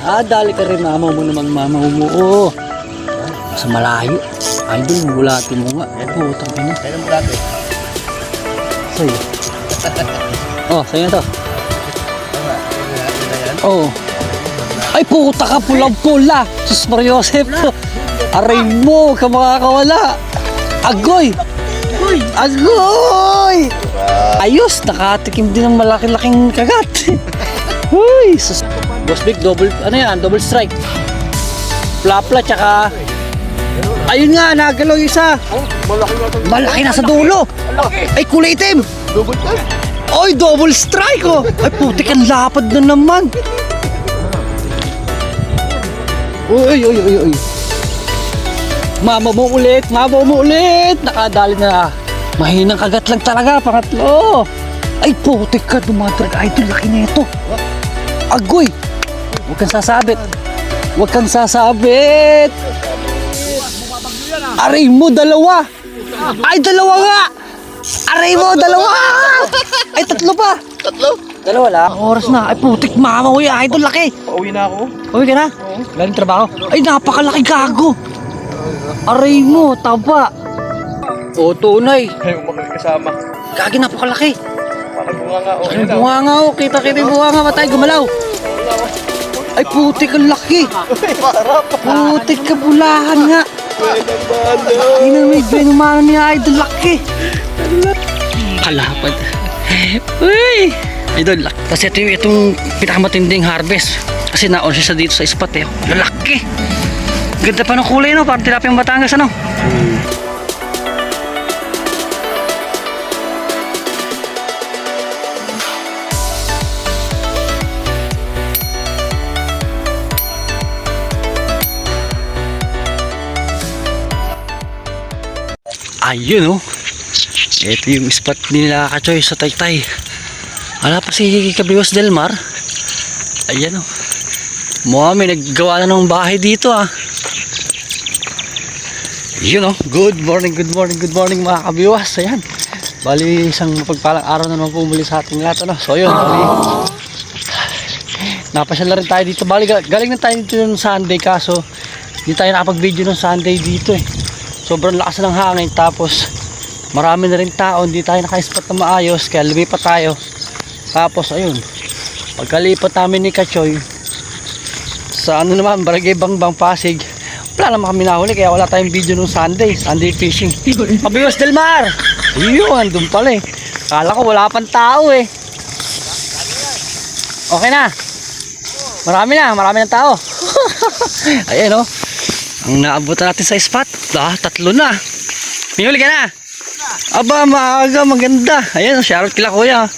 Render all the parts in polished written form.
Dali ka rin, mama mo naman, mama mo. Oh. Sa malayo. Idol, bulati mo nga. Putang ina. Kaya ng bulate. Sa'yo. Oh, sa'yo na to. Oh. Ay, puta ka, pulang-pula. Sus Mariosep. Aray mo, ka makakawala. Agoy. Agoy. Ayos, nakatikim din ng malaki-laking kagat. Uy, sus. Boss Big, double, ano yan, double strike. Plapla, tsaka... Ayun nga, nagalaw yung isa. Malaki na sa dulo. Ay, kulay itim. Double time. Oy, double strike oh. Ay, putik, ang lapad na naman. Uy. Mama mo ulit. Nakadali na. Mahinang kagat lang talaga, pangatlo. Ay, putik ka, dumadrag. Ay, ito, laki na ito. Agoy. Huwag kang sasabit. Aray mo, dalawa. Ay, dalawa nga. Aray mo, dalawa. Ay, tatlo pa. Dalawa lang. Oras na. Ay, putik, mama ko yan. Idol, laki. Pauwi na ako. Uwi ka na? Galing trabaho? Ay, napakalaki, gago. Aray mo, taba. O, tunay. Ayaw makakasama. Gagi, napakalaki. Bakit bunga nga? Okay Ay, na. bunga nga, oh. Kita yung bunga nga. Matay, gumalaw. Ay, putik, ang laki. Putik, kabulahan nga. Laki na may binumano niya, idol, laki. Kalapad. Uy! Idol, laki. Kasi itong pinakamatinding harvest. Kasi naon siya dito sa spot eh. Lalaki. Ganda pa ng kulay, no? Parang tilapia ng Batangas, ano? Ayun, oh. Ito yung spot nila Kachoy sa Taytay. Wala pa si Cabrios Del Mar. Ayan, oh. Mukha may naggawa na ng bahay dito, ah. Yun, oh. Good morning mga kabiwas. Ayan. Bali, isang mapagpalang araw na naman pumuli sa ating lahat, ano. So, yun. Bali, napasyal na rin tayo dito. Bali, galing na tayo dito ng Sunday, kaso hindi tayo nakapag-video ng Sunday dito, eh. Sobrang lakas ng hangin, tapos marami na rin tao, hindi tayo naka-spot na maayos, kaya lumipat tayo. Tapos ayun, pagkalipat namin ni Kachoy sa ano naman, Barangay Bangbang, Pasig, wala naman kami nahuli, kaya wala tayong video nung Sunday fishing. Cabrios Del Mar! Yun, andun pala eh. Kala ko wala pang tao eh. Okay na. Marami ng tao. Ayan, oh. Ang naabutan natin sa spot, tatlo na. May huli ka na? Aba, maaga, maganda. Ayan, shoutout kila kuya.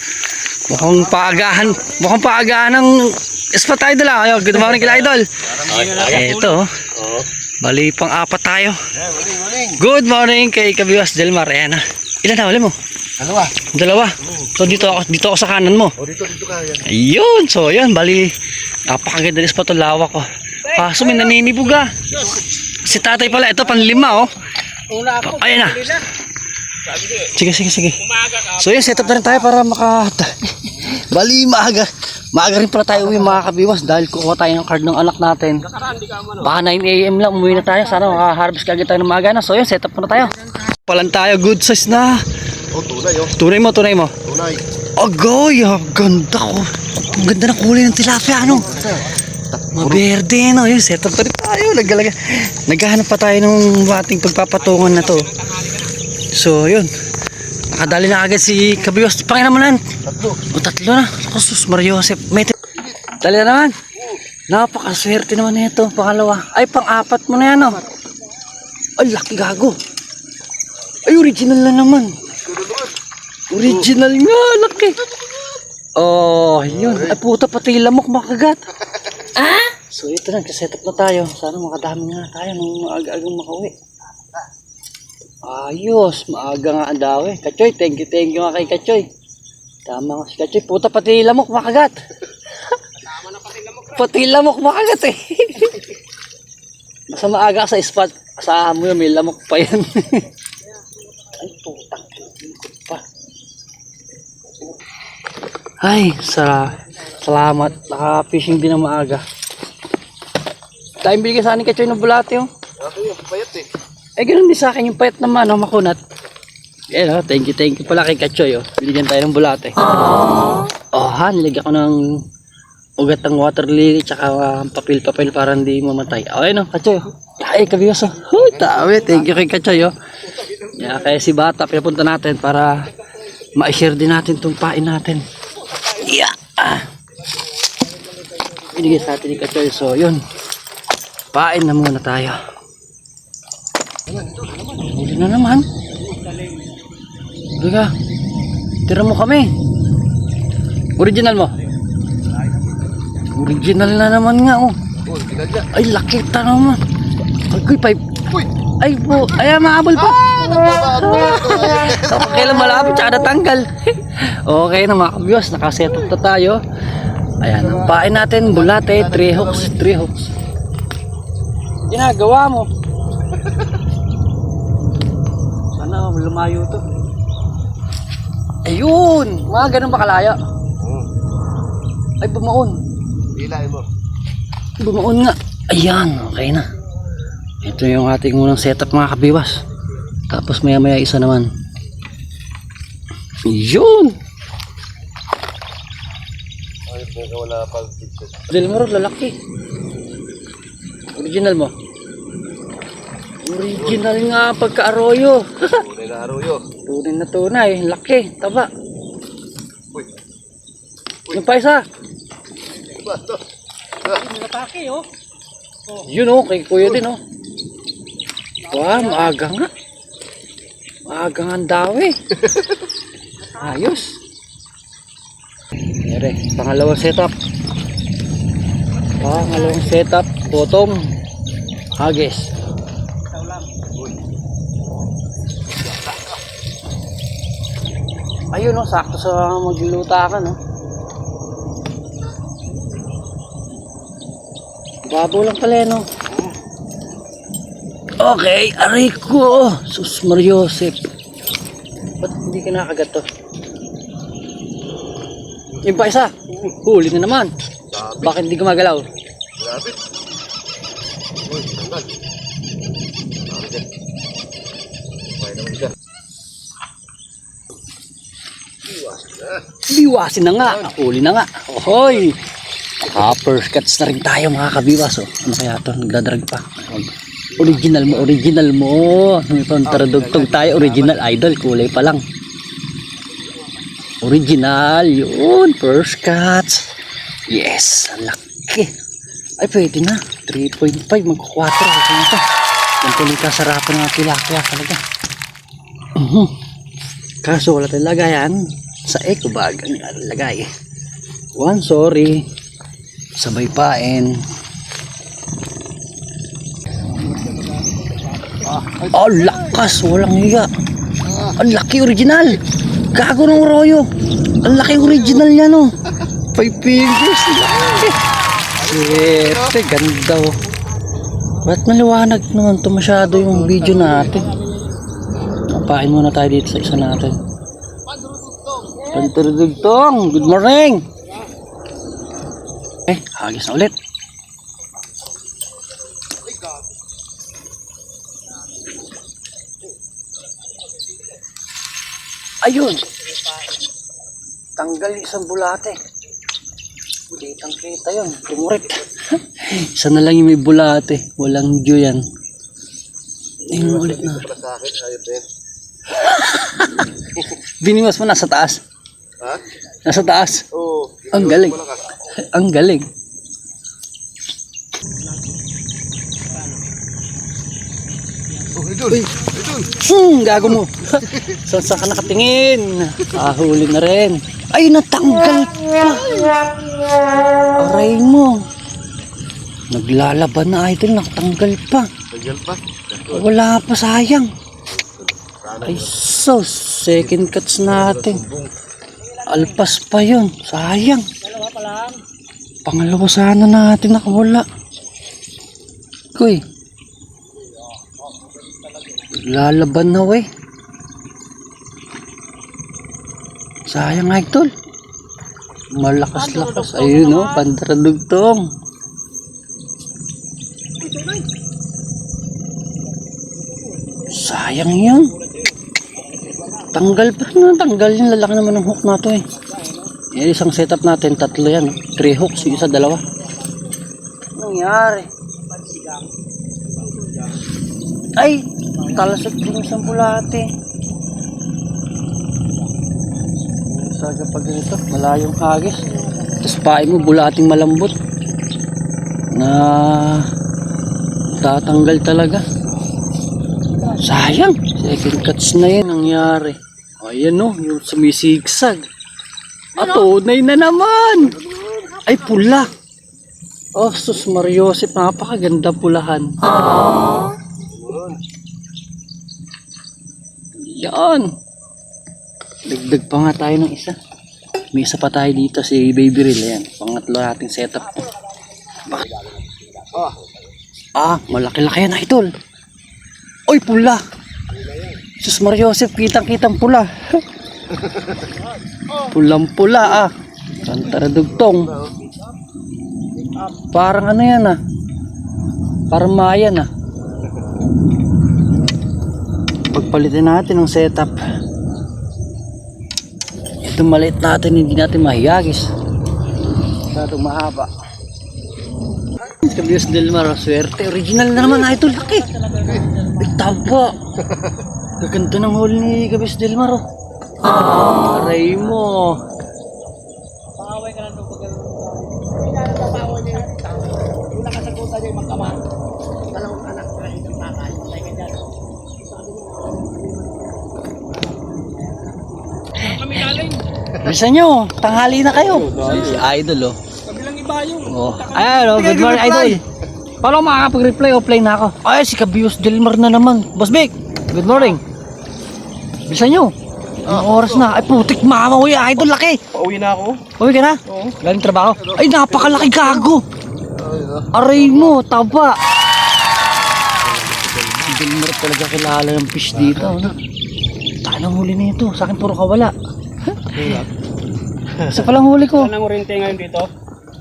Mukhang paagahan ng spot, idol, ah. Ayun, good morning kila idol. Ito, bali pang apat tayo. Good morning kay Cabrios Del Mar. Ayan, ah. Ilan na huli mo? Dalawa. So dito ako sa kanan mo. Dito ka. Ayun, so yan, bali napakaganda ng spot, lawak ko. Kaso may naninibog, ah. Si tatay pala, ito panlima, oh. Ayan na. Sige. So yun, setup na rin tayo para bali, maaga rin pala tayo uwi, mga kabiwas, dahil kukuha tayo ng card ng anak natin. Baka 9 AM lang umuwi na tayo. Sana makaharvest kagad tayo ng maaga na. So yun, setup na tayo. Palan tayo, good size na. Tunay, oh. Tunay mo. Tunay. Agoy, ganda ko. Ang ganda ng kulay ng tilapia, ano. Maberde, no? Yun, setup pa rin tayo. Naghahanap pa tayo ng ating pagpapatungan na to. So, yun. Nakadali na agad si Cabrios. Pakina mo na. Tatlo na. Sus Mariosep. Dali na naman. Napakaswerte naman na ito. Pangalawa. Ay, pang-apat mo na yan, no? Ay, laki, gago. Ay, original na naman. Original nga, laki. Oh, yun. Ay, puta, pati lamok makagat. So ito na, kasetup na tayo. Sana makadami nga tayo nung maaga-agang makauwi. Ayos, maaga nga ang dawi. Kachoy, thank you nga kay Kachoy. Tama nga si Kachoy. Puta, pati lamok makagat. Pati lamok makagat eh. Basta maaga sa spot. Asahan mo yun, may lamok pa yan. Ay, putang pa. Ay, salamat. Naka-fishing din na maaga. Tayong binigay sa akin Kachoy ng bulate oh. Ako yung payat eh. Eh ganun din sa akin yung payat naman oh, makunat. Yan oh, thank you pala kay Kachoy oh. Binigyan tayo ng bulate. Oh ha, nilagyan ko ng ugat ng water lily tsaka papel para hindi mamatay. Okay no, Kachoy oh. Ay, kabiwas oh. Tawi, thank you kay Kachoy oh. Yeah, kaya si Bata pinapunta natin para ma-share din natin itong pain natin. Yeah. Binigay sa atin ni Kachoy. So yun, pain na muna tayo. Huli na naman. Liga, tira mo kami. Original mo. Original na naman nga oh. Oh, ginagya. Ay, laki ta naman. Ay, pipe. Uy! Ay po, ay maabol pa. Okay lang, malapit tsaka natanggal. Okay na mga kabyos, nakaset up na tayo. Ayan, ang pain natin, bulate, 3 hooks. Ginagawa mo. Sana lumayo to. Ayun, mga ganun ba kalaya? Ay, bumaon. Ilahin mo. Bumaon nga. Ayan, okay na. Ito yung ating unang setup mga kabiwas. Tapos maya isa naman. Yun! Ay, pero wala pang picture. Delmaro, lalaki. Original mo. Original nga pagka-aroyo. Tunay na aroyo. Tunay na tunay. Laki, taba. Uy! Yung pa isa. Ba ito? Natake oh. Yun oh, kay kuya din oh. Wow, maaga nga. Maaga nga ang dawi. Ayos. Ere, pangalawang setup. Pangalawang setup, bottom. Hagis. Ayun oh, sakto sa magluluta ka no. Babo lang pala no. Okay, aray ko. Sus Mariosep. Ba't hindi ka nakagat to? Yung pa isa. Huli na naman. Bakit hindi gumagalaw? Grabe. Uy, tanggal. Grabe dyan. May naman dyan. Iwasin na. Biwasin na nga. Huli na nga. Ohoy. Uppercuts na rin tayo mga kabiwas. Oh. Ano kaya to? Nagdadrag pa. Original mo. May pantradugtog tayo. Original idol. Kulay pa lang. Original. Yun. First cuts. Yes. Ang laki. Ay pwede na. 3.5. Magka-4. Ano to? Yan tuloy kasarapan ng tilapia talaga. Kaso wala tayong lagayan. Sa eco bag ang lagay. One, sorry. Sabay pain. Oh, lakas. Walang hiya. Ang laki original. Gago ng royo. Ang laki original niya no. 5 fingers. Laki. Siyete. Ganda oh. Ba't maliwanag naman ito masyado yung video natin? Papain muna tayo dito sa isa natin. Panturudugtong. Good morning. Hagis na ulit. Ayun. Tanggal isang bulate. Hindi kita yun. Tumurit. Isa na lang yung may bulate. Walang dyo yan. Ayun ulit na. Para sa akin, ayun din. Biniwas mo nasa taas. Ha? Nasa taas. Oo. Ang galing. Ang galing. Oh, idol. Idol. Gago mo. Saan ka nakatingin? Huli na rin. Ay, natanggal pa. Aray mo. Naglalaban na idol, nakatanggal pa. Tanggal pa. Wala pa, sayang. Ay, so, second cuts natin. Alpas pa yun. Sayang. Pangalawa sana natin nakawala. Kuy. Lalaban na we. Sayang idol. Malakas-lakas. Ayun o, pantaradugtong. Sayang yun. Tanggal pa na, tanggal yung lalaki naman ng hook na to eh. Yan, isang setup natin, tatlo yan. 3 hooks, yung isa, 2. Anong nangyari? Ay, talasot din isang bulate. Saga pag ganito, malayong hagis. Tapos pain mo, bulating malambot. Na tatanggal talaga. Sayang, second cuts na yun nangyari. Ayan o, yung sumisigsag. At tunay na naman. Ay, pula. Oh, sus Mariosep, napakaganda pulahan. Yan. Dagdag pa nga tayo ng isa. May isa pa tayo dito, si Baby Reel. Ayan, pangatlo nating setup to. Malaki-laki yan, idol. Oy, pula. Sus Mariosep, kitang-kitang pula. Pulang-pula Kantara dugtong. Parang ano yan Parang mayan Pagpalitin natin ng setup. Ito maliit natin, hindi natin mahiyagis. Masyadong mahaba. Kabios del Mar, swerte. Original na naman idol, laki. Ay, taba. Gaganda ng huli ni Kabios del Mar. Aray mo. Pangaway ka lang nung pagkaroon. Hindi na napapaway niya. Wala ka sagutan niya yung magkamang. Dalawang anak na isang tatay. Patay ka dyan. Kami galing. Bisa nyo, tanghali na kayo. Si Idol Kabilang iba yung. Ayan good morning Idol. Paano makakapag-reply? Offline na ako. Ay, si Kabios del Mar na naman. Boss Vic, good morning. Bisa nyo. Anong oras na? Ay, putik mama. Uy, Idol, laki. Pauwi na ako. Uwi ka na? Oo. Galing trabaho? Ay, napakalaki gago. Aray mo, taba. Si Del Mar talaga kilala ng fish dito. Tanang huli nito. Sa akin puro kawala. Isa palang huli ko. Saan ang oriente ngayon dito?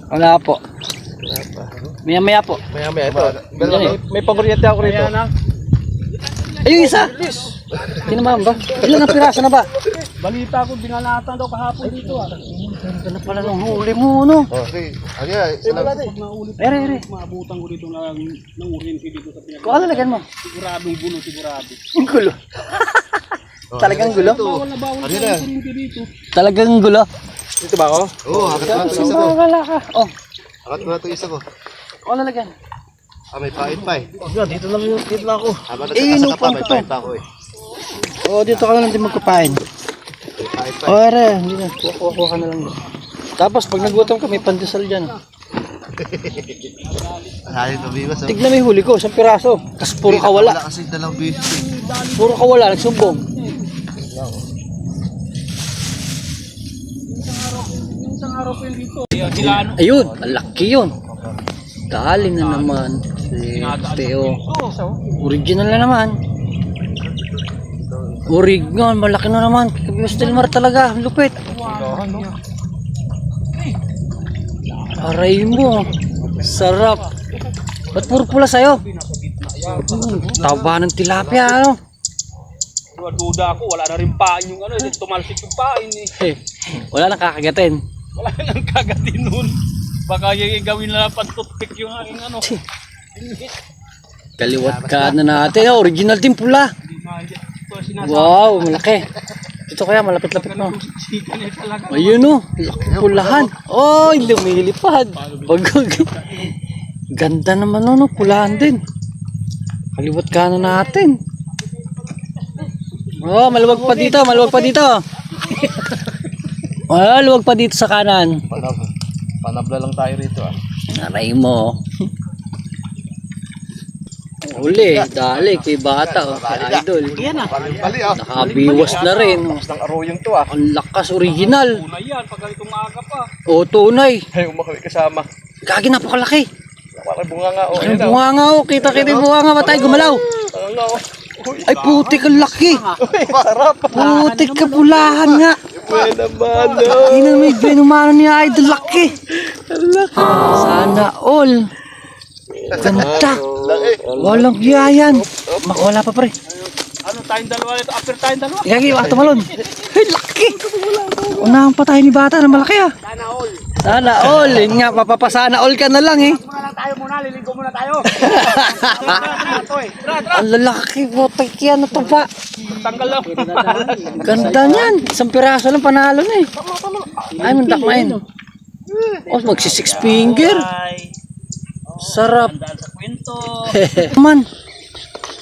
Wala po. Maya-maya po. Maya-maya ito. May paboryete ako rito. Ay, yung isa. Tinamahan ba? Ilan ang piraso na ba? Balita ko, binalatan daw kahapon dito Ganda na pala ng huli mo, no? Okay. Ano Pag naulit, Ere. maabutan ko dito ng oriente dito sa pinag. Kung ano lagyan mo? Siguradong bulo, sigurado. Ang gulo. Talagang gulo? Bawal na bawal Ano sa na? oriente dito. Talagang gulo? Dito ba ako? Oo, hakat mo ito isa ko. Wala ka. Oh, Hakat mo na ito isa ko. kung ano lagyan? May pain pa eh. Dito lang ako. Habang Eh, nagkakasaka pa, inuupuan may ko to. pain pa ako eh. Oh, dito ka na lang din magkapain. May pain pa Oh, ere. Hindi na. Kuha ka na lang. Tapos, pag nagutom ka, may pandesal dyan. Ayaw tumiwas. Tignan mo yung huli ko, isang piraso. Kasi puro kawala. Wala kasi dalang beses eh. Puro kawala, nagsumbong. Isang araw ko yun dito. Sila ano? Ayun, malaki yun. Dali na naman. Si Teo. Original na naman. Original, malaki na naman. Kabios del Mar talaga, lupit. Aray mo. Sarap. Ba't puro pula sa'yo? Taba ng tilapia, ano? Duda ako, wala na rin pain yung ano, tumalsik yung pain eh. Wala nang kakagatin. Wala nang kagatin nun. Baka yung gawin na pantutpik yung aking ano. Kaliwat ka na natin. Original din pula. Wow, malaki. Dito kaya, malapit-lapit mo. Ayun o, laki pulahan. Oy, lumilipad. Ganda naman o, pulahan din. Kaliwat ka na natin. Oh, maluwag pa dito, maluwag pa dito. Maluwag pa dito sa kanan. Panabla lang tayo rito Aray mo. Uli, dali kay bata, kay Idol. Bali Nakabiwas na rin. Ng arroyong to Ang lakas, original. Tunay yan, pag ganitong maaga pa. O, tunay. Ay, umakawin kasama. Gagi, napakalaki. Nakakay bunga nga Ang bunga nga o, kita-kita yung bunga nga, matay, gumalaw. Ay, putik ang laki. Sarap. Putik ka, bulahan nga. Buena mano. Ina, medyo inumano niya, Idol, laki. Sana all. Ganda. Laki. Walang yan. Makawala pa pre. Ano tayong dalawa nito? After tayong dalawa? Igagi, baka tumalon. Ay, laki. Unahan pa tayo ni bata na malaki ah. Sana all. Sana all. Yun nga, papapasana all ka na lang eh. Muna lang tayo muna. Lilinggo muna tayo. Ang lalaki po. Yan, ano pa? Tanggal lang. Ganda niyan. Isang piraso lang panalo na eh. Ay, mandakmain. Oh, magsi 6 finger. Sarap. Dahil sa kwento. Man.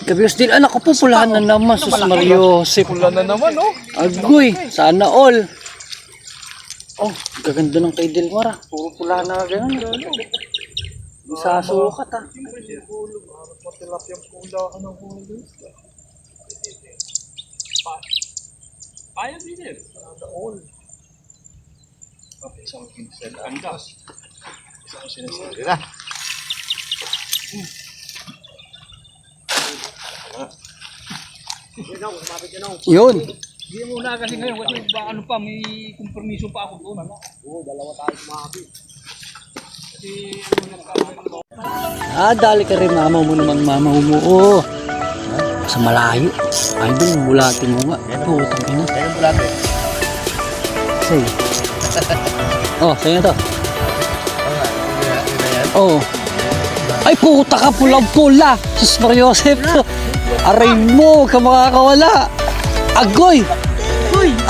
Gabios din. Anak ko po, pulahan na naman. Sus Mario. Pula na naman, oh. Agoy. Sana all. Oh, gaganda ng kay Delmar ah. Puro pulahan na gano'n. Sa sukat ah. Ayaw din eh. Ganda. Sige na. Yun. Hindi muna kasi ngayon kasi baka ano pa may kompromiso pa ako doon. Oo, dalawa tayo kumabi. Kasi Dali ka rin mamaw mo naman mamaw mo. Oh. Sa malayo. Ay doon, bulatin mo nga. Putang ina. Kaya yung bulate. Say. Oh, sa'yo na to. Oh. Ay puta ka, pulang-pula. Sus Mario Joseph. Aray mo, huwag ka makakawala. Agoy!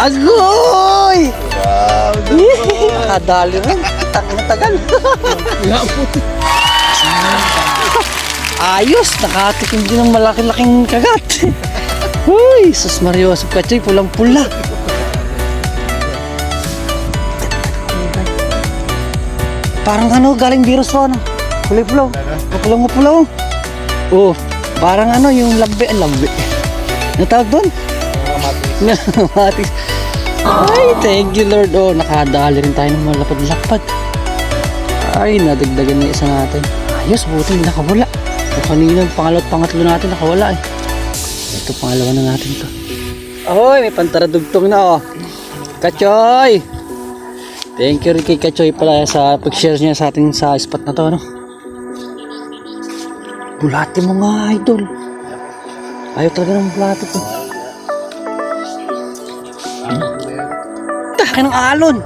Agoy! Nakadali rin. Tagal. Ayos, nakatikim din ng malaki-laking kagat. Uy, sus Mario Joseph Kachoy, pulang-pula. Parang ano, galing virus po, ano? Kulay-pulaw. Mapulaw. Oh, parang ano, yung lambe. Ano tawag doon? Matis. Ay, thank you Lord. Oh, nakadali rin tayo ng malapad-lapad. Ay, nadagdagan na isa natin. Ayos, buti nakawala. O kanina, pangatlo natin nakawala eh. Ito, pangalawa na natin to. Ahoy, may pantaradugtong na oh. Kachoy! Thank you rin kay Kachoy pala sa pag-share niya sa ating sa spot na to, ano? Bulati mo nga, idol. Ayaw talaga ng bulati ko. Taki ng alon.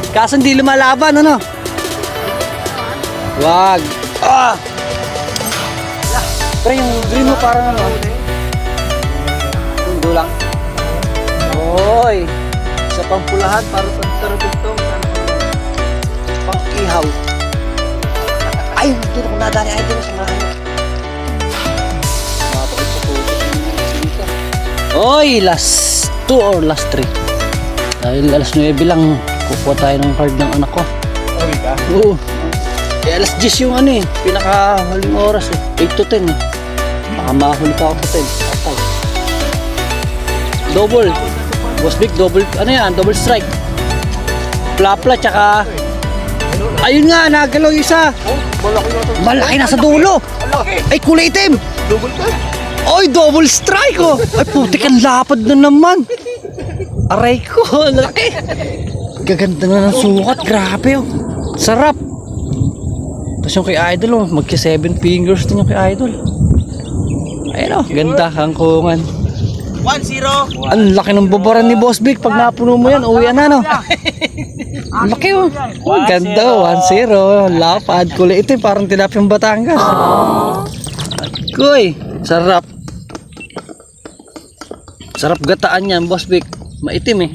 Kaso hindi lumalaban, ano? Wag. Pero yung green mo parang ano? Hindi lang. Hoy. Sa pampulahan para sa tarabugtong. Pang-ihaw. Ay, hindi ako nadali idol sa mga Oy, last 2 or last 3. Dahil alas 9 lang, kukuha tayo ng card ng anak ko. Uwi ka? Oo. Eh, alas 10 yung ano eh, pinakahuling oras eh. 8 to 10 eh. Baka mahuli ka ako sa 10. Atay. Double. Boss Big, double, ano yan, double strike. Plapla, tsaka... Ayun nga, nagalaw yung isa. Malaki na sa dulo. Ay, kulay itim. Double ka? Oy, double strike oh. Ay, putik ang lapad na naman. Aray ko, laki. Gaganda na ng sukat, grabe oh. Sarap. Tapos yung kay Idol oh, magki 7 fingers din yung kay Idol. Ayun oh, ganda, kangkungan. 1-0. Ang laki ng babaran ni Boss Big. Pag napuno mo yan, uwi na no. Ang laki oh. Oh, ganda oh, 1-0. Lapad, kulay itim, parang tilapiyang Batangas. Kuy, sarap. Sarap gataan yan, Boss Big. Maitim eh.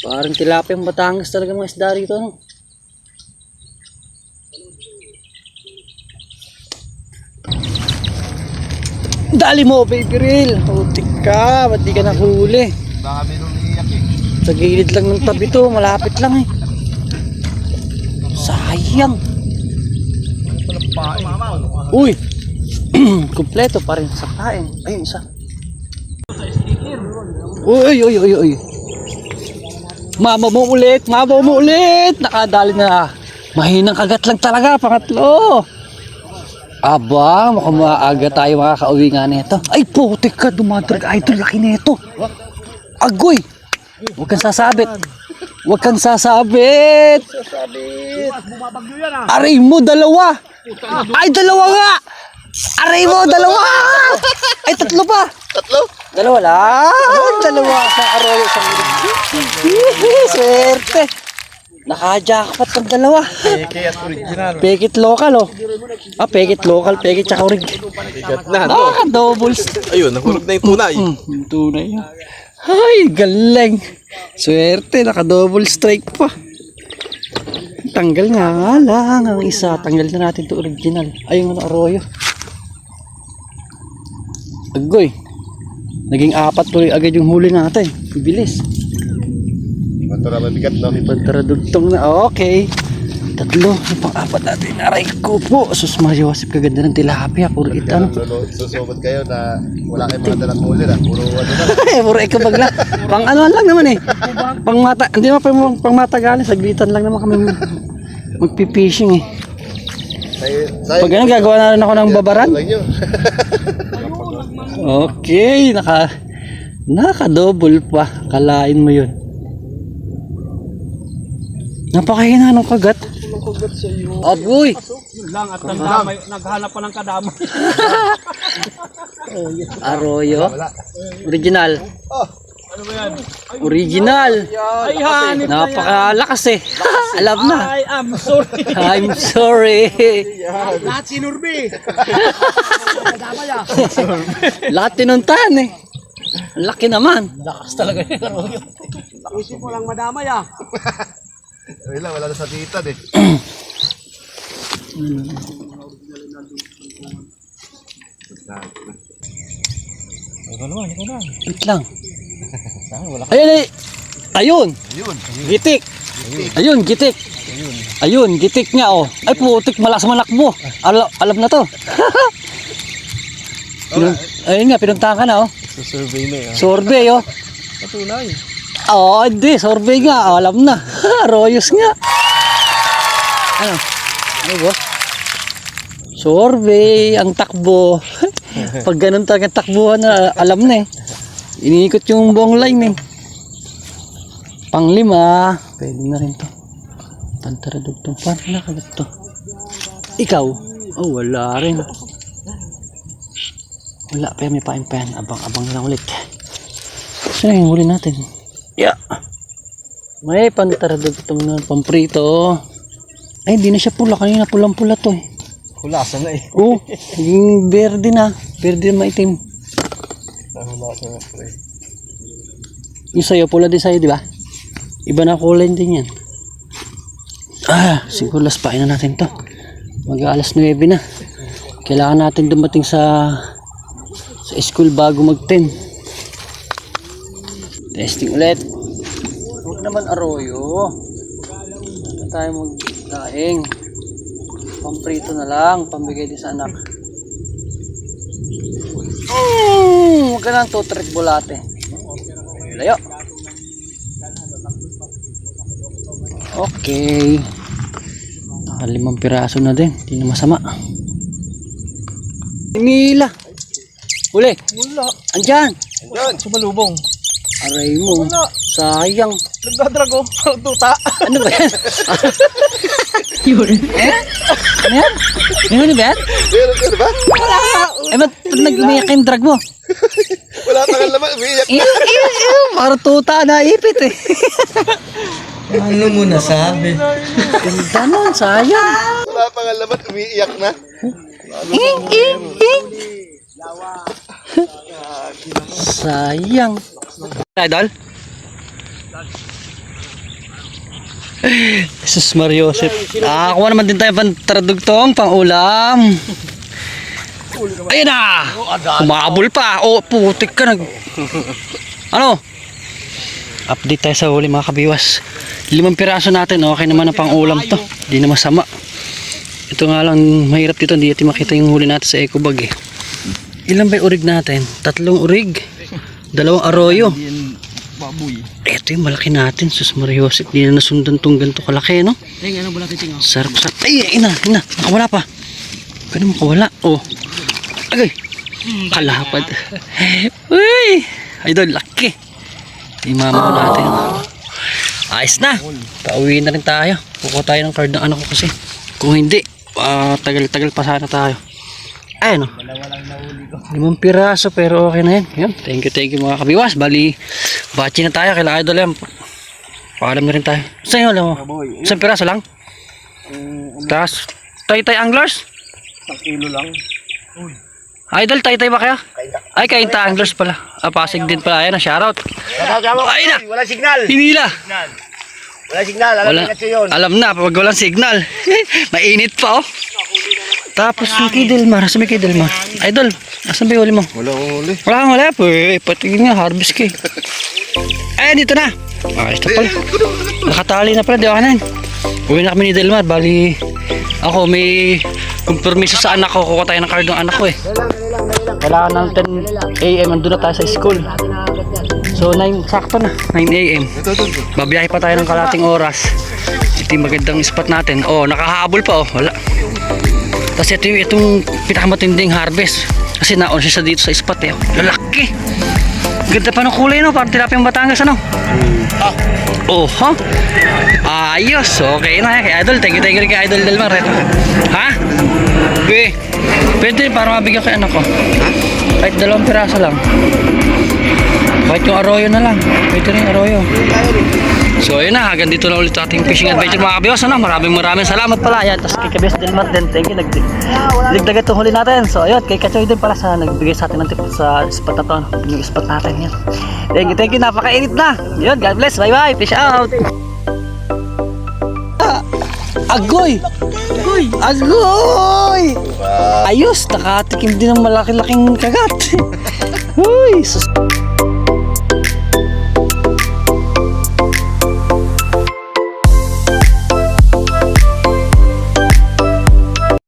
Parang tilapiyang Batangas talaga mga isda rito, no? Dali mo, baby reel. Putik ka, ba't di ka nahuli? Baka meron iiyak eh. Sa gilid lang ng tabi to, malapit lang eh. Sayang. Uy! Kompleto pa rin sa kain. Ayun, isa. Uy. Mama mo ulit. Nakadali na. Mahinang kagat lang talaga, pangatlo. Aba, mukhang maaga tayo makakauwi nga nito. Ay, putik ka, dumadrag idol, laki nito. Agoy! Huwag kang sasabit. Huwag kang sasabit. Bumabagyo yan ah. Aray mo, dalawa. Ay, dalawa nga. Aray mo, dalawa. Ay, tatlo pa. Tatlo? Dalawa lang. Dalawa sa Arroyo. Swerte. Naka-jackpot ang dalawa. Peke at original. Pekit local, oh. Pekit local, pekit tsaka orig. Bigat na. Doubles. Ayun, nahulog na yung tunay. Yung tunay yun. Ay, galing. Swerte, naka-double strike pa. Tanggal nga lang ang isa. Tanggal na natin to original. Ay, yung Arroyo. Agoy. Naging 4 tuloy agad yung huli natin. Bibilis. Matara mabigat, no? May pantaradugtong na. Okay. Tatlo. Yung pang-4 natin. Aray ko po. Sus Mario Joseph, kaganda ng tilapia. Puro ano. Susubot kayo na wala kayong mga dalang huli na. Puro ano na. Puro ikabag lang. Pang ano lang naman eh. Pang mata. Hindi naman pang matagalan. Saglitan lang naman kami magpipishing eh. Pag ano, gagawa na rin ako ng babaran. Okay. Naka-double pa. Kalain mo yun. Napakahina ng kagat. Aboy. Yun lang at naghanap pa ng kadamay. Arroyo. Original. Ano ba yan? Original. Ay, hanip na yan. Napakalakas eh. Alam na. I am sorry. I'm sorry. Lahat sinurbi. Kadamay ah. Lahat tinuntahan eh. Ang laki naman. Lakas talaga yung Arroyo. Isip mo lang madamay ah. Wala na sa titan eh. Wait lang. Ayun eh. Ayun. Gitik. Ayun, gitik. Ayun, gitik nga oh. Ay putik, malas manakbo. Alam na to. Ayun nga, pinuntahan ka na oh. Survey na yun. Survey oh. Patunay. Oo, hindi. Survey nga. Alam na. Arroyos nga. Ano? Ano ba? Survey. Ang takbo. Pag ganun talagang takbuhan na, alam na eh. Iniikot yung buong line eh. Pang-5. Pwede na rin to. Pantaradugtong. Paano nakagat to? Ikaw? Oh, wala rin. Wala. Pero may pain-pain. Abang-abang lang ulit. Saan yung huli natin? Yeah. May pantaradugtong na pamprito. Ay, hindi na siya pula. Kanina pulang-pula to eh. Hulasan na eh. Oh, naging berde na. Berde na maitim. Hulasan na pre. Yung sa'yo, pula din sa'yo, di ba? Iba na kulay din yan. Siguro last pain na natin to. Mag-alas 9 na. Kailangan natin dumating sa school bago mag-10. Testing ulit. Huwag naman Arroyo. Ito tayo mag-daing. Pamprito na lang. Pambigay din sa anak. Huwag ka lang tutrik bulate. Layo. Okay. 5 piraso na din. Hindi na masama. Mila. Uli. Wala. Andyan. Yan, sumalubong. Aray mo. Wala. Sayang. Nagdadrago. Tuta. Ano ba yan? Yun. Ano yan? Ano ba yan? Meron ka na ba? Eh, ba't nag-umiyak yung drag mo? Wala tangal naman, umiiyak. Para tuta na ipit eh. Ano mo nasabi? Ganda nun, sayang. Wala tangal naman, umiiyak na. Sayang. Idol? Jesus Mario Joseph. Kuha naman din tayo pantaradugtong, pang ulam. Ayun na! Humabol pa. Oh, putik ka nag... Ano? Update tayo sa huli mga kabiwas. 5 piraso natin. Okay naman ang pang ulam to. Hindi na masama. Ito nga lang mahirap dito. Hindi natin makita yung huli natin sa eco bag eh. Ilan ba yung urig natin? 3 urig. 2 Arroyo. Baboy. Ito yung malaki natin. Sus Mario Joseph. Hindi na nasundan tong ganito kalaki no? Ano ba natin tingnan? Sarap. Ay, ina. Nakawala pa. Ganun makawala. Oh. Agay. Kalapad. Uy. Idol, laki. Imama ko natin. Ayos na. Pauwi na rin tayo. Kukuha tayo ng card ng anak ko kasi. Kung hindi, tagal-tagal pa sana tayo. Ayun o. 5 piraso pero okay na yan. Yan. Thank you mga kabiwas. Bali, bachi na tayo. Kailangan idol yan. Paalam na rin tayo. Saan yun? Alam mo? 1 piraso lang? Tapos, tay-tay anglers? 1 kilo lang. Idol, tay-tay ba kaya? Ay, kainta anglers pala. Pasig din pala. Ayan na, shoutout. Ay na! Wala signal. Hinila! Wala signal. Alam Wala, niya kasi yun. alam na, pag walang signal. Mainit pa oh. Tapos yung kay Delmar, sa may kay Delmar. Idol, asan ba yung huli mo? Wala akong huli. Wala kang huli po eh. Patingin nga, harvest ka eh. Ayan, dito na. Ayos na pala. Nakatali na pala, di ba kanan? Uwi na kami ni Delmar, bali ako may kompromiso sa anak ko. Kukuha tayo ng card ng anak ko eh. Kailangan ng 10 AM, nandun na tayo sa school. So 9, sakto na, 9 AM. Babiyahe pa tayo ng kalating oras. Ito yung magandang spot natin. Oh, nakahabol pa oh, wala. Tapos itong pinakamatinding harvest. Kasi naon siya dito sa spot eh. Lalaki. Ganda pa ng kulay no, parang tilapia ng Batangas ano. Oh, ha? Ayos, okay na kay Idol. Thank you rin kay Idol Delmar. Ha? Pwede para mabigyan kay anak ko. Kahit 2 piraso lang. Kahit yung arroyo na lang. Pwede rin arroyo. So ayun na, hanggang dito na ulit ating fishing adventure mga kabiwas. Ano? Maraming salamat pala. Ayan, tapos kay Kabiwas Delmar din. Thank you. Ligdagat itong huli natin. So ayun, kay Kachoy din pala sa nagbigay sa atin ng tip sa spot na to. Yung spot natin yan. Thank you. Napakainit na. Yun, God bless. Bye bye. Fish out. Agoy! Agoy! Ayos, nakatikim din ng malaki-laking kagat. Uy, sus...